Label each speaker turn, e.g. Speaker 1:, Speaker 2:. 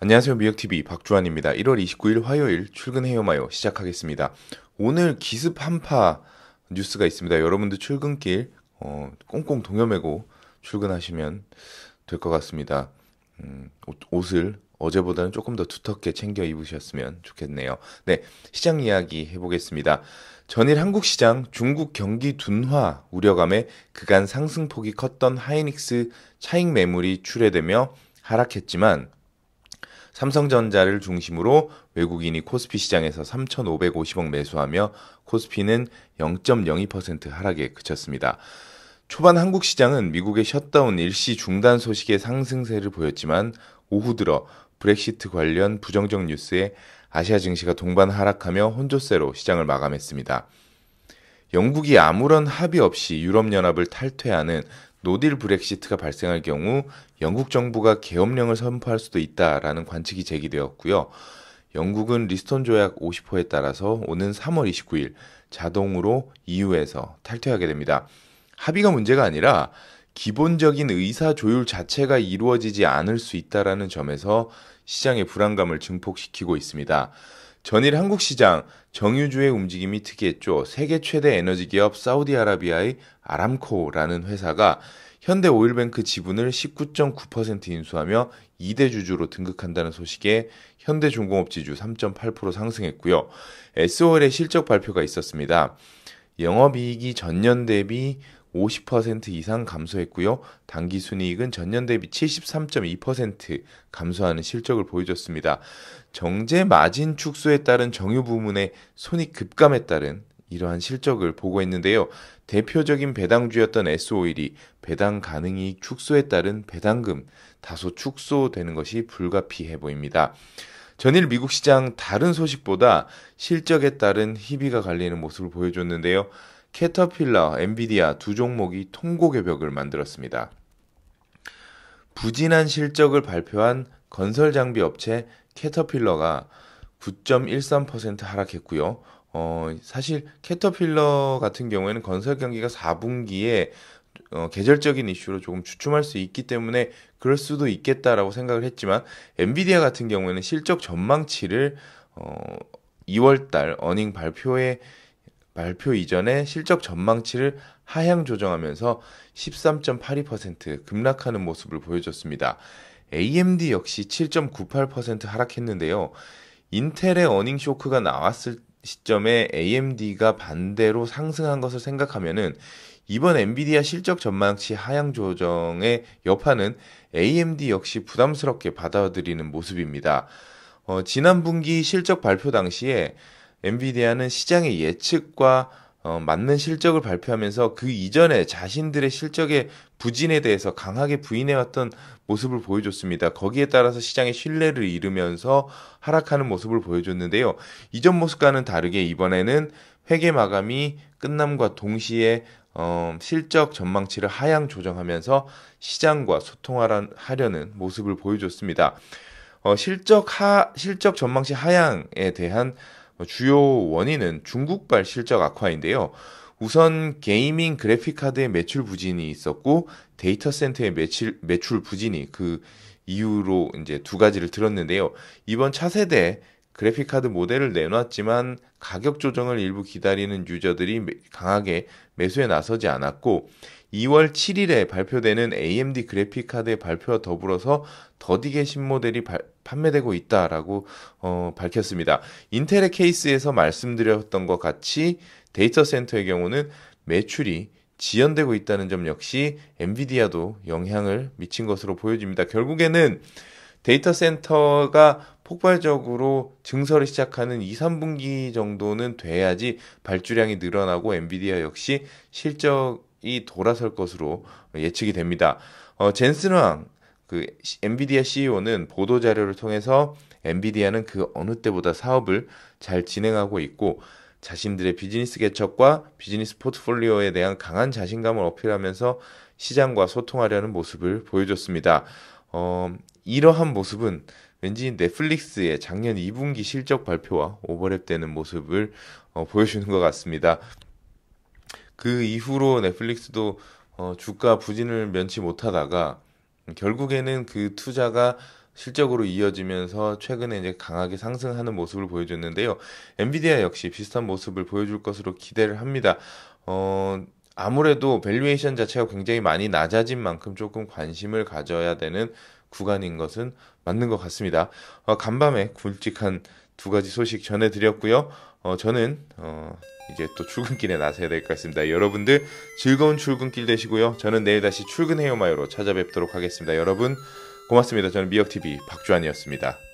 Speaker 1: 안녕하세요. 미역TV 박주환입니다. 1월 29일 화요일 출근해요 마요 시작하겠습니다. 오늘 기습 한파 뉴스가 있습니다. 여러분들 출근길 꽁꽁 동여매고 출근하시면 될 것 같습니다. 옷을 어제보다는 조금 더 두텁게 챙겨 입으셨으면 좋겠네요. 네, 시장 이야기 해보겠습니다. 전일 한국 시장 중국 경기 둔화 우려감에 그간 상승폭이 컸던 하이닉스 차익 매물이 출회되며 하락했지만 삼성전자를 중심으로 외국인이 코스피 시장에서 3,550억 매수하며 코스피는 0.02% 하락에 그쳤습니다. 초반 한국 시장은 미국의 셧다운 일시 중단 소식에 상승세를 보였지만 오후 들어 브렉시트 관련 부정적 뉴스에 아시아 증시가 동반 하락하며 혼조세로 시장을 마감했습니다. 영국이 아무런 합의 없이 유럽연합을 탈퇴하는 노딜 브렉시트가 발생할 경우 영국 정부가 계엄령을 선포할 수도 있다라는 관측이 제기되었고요. 영국은 리스톤 조약 50호에 따라서 오는 3월 29일 자동으로 EU에서 탈퇴하게 됩니다. 합의가 문제가 아니라 기본적인 의사 조율 자체가 이루어지지 않을 수 있다라는 점에서 시장의 불안감을 증폭시키고 있습니다. 전일 한국 시장 정유주의 움직임이 특이했죠. 세계 최대 에너지 기업 사우디아라비아의 아람코라는 회사가 현대오일뱅크 지분을 19.9% 인수하며 2대 주주로 등극한다는 소식에 현대중공업 지주 3.8% 상승했고요. SOL의 실적 발표가 있었습니다. 영업이익이 전년 대비 50% 이상 감소했고요. 당기순이익은 전년 대비 73.2% 감소하는 실적을 보여줬습니다. 정제 마진 축소에 따른 정유 부문의 손익 급감에 따른 이러한 실적을 보고했는데요. 대표적인 배당주였던 S오일이 배당 가능이익 축소에 따른 배당금 다소 축소되는 것이 불가피해 보입니다. 전일 미국 시장 다른 소식보다 실적에 따른 희비가 갈리는 모습을 보여줬는데요. 캐터필러, 엔비디아 두 종목이 통곡의 벽을 만들었습니다. 부진한 실적을 발표한 건설 장비 업체 캐터필러가 9.13% 하락했고요. 사실 캐터필러 같은 경우에는 건설 경기가 4분기에 계절적인 이슈로 조금 주춤할 수 있기 때문에 그럴 수도 있겠다라고 생각을 했지만 엔비디아 같은 경우에는 실적 전망치를 2월달 어닝 발표 이전에 실적 전망치를 하향 조정하면서 13.82% 급락하는 모습을 보여줬습니다. AMD 역시 7.98% 하락했는데요. 인텔의 어닝 쇼크가 나왔을 시점에 AMD가 반대로 상승한 것을 생각하면은 이번 엔비디아 실적 전망치 하향 조정의 여파는 AMD 역시 부담스럽게 받아들이는 모습입니다. 지난 분기 실적 발표 당시에 엔비디아는 시장의 예측과 맞는 실적을 발표하면서 그 이전에 자신들의 실적의 부진에 대해서 강하게 부인해왔던 모습을 보여줬습니다. 거기에 따라서 시장의 신뢰를 잃으면서 하락하는 모습을 보여줬는데요. 이전 모습과는 다르게 이번에는 회계 마감이 끝남과 동시에 실적 전망치를 하향 조정하면서 시장과 소통하려는 모습을 보여줬습니다. 실적 전망치 하향에 대한 주요 원인은 중국발 실적 악화인데요. 우선 게이밍 그래픽카드의 매출 부진이 있었고 데이터 센터의 매출 부진이 그 이유로 이제 두 가지를 들었는데요. 이번 차세대 그래픽카드 모델을 내놨지만 가격 조정을 일부 기다리는 유저들이 강하게 매수에 나서지 않았고 2월 7일에 발표되는 AMD 그래픽카드의 발표와 더불어서 더디게 신모델이 판매되고 있다라고 밝혔습니다. 인텔의 케이스에서 말씀드렸던 것 같이 데이터 센터의 경우는 매출이 지연되고 있다는 점 역시 엔비디아도 영향을 미친 것으로 보여집니다. 결국에는 데이터 센터가 폭발적으로 증설을 시작하는 2, 3분기 정도는 돼야지 발주량이 늘어나고 엔비디아 역시 실적이 돌아설 것으로 예측이 됩니다. 젠슨 황 그 엔비디아 CEO는 보도 자료를 통해서 엔비디아는 그 어느 때보다 사업을 잘 진행하고 있고 자신들의 비즈니스 개척과 비즈니스 포트폴리오에 대한 강한 자신감을 어필하면서 시장과 소통하려는 모습을 보여줬습니다. 이러한 모습은 왠지 넷플릭스의 작년 2분기 실적 발표와 오버랩되는 모습을 보여주는 것 같습니다. 그 이후로 넷플릭스도 주가 부진을 면치 못하다가 결국에는 그 투자가 실적으로 이어지면서 최근에 이제 강하게 상승하는 모습을 보여줬는데요. 엔비디아 역시 비슷한 모습을 보여줄 것으로 기대를 합니다. 아무래도 밸류에이션 자체가 굉장히 많이 낮아진 만큼 조금 관심을 가져야 되는 구간인 것은 맞는 것 같습니다. 간밤에 굵직한 두 가지 소식 전해드렸고요. 저는 이제 또 출근길에 나서야 될 것 같습니다. 여러분들 즐거운 출근길 되시고요. 저는 내일 다시 출근해요 마요로 찾아뵙도록 하겠습니다. 여러분 고맙습니다. 저는 미역TV 박주환이었습니다.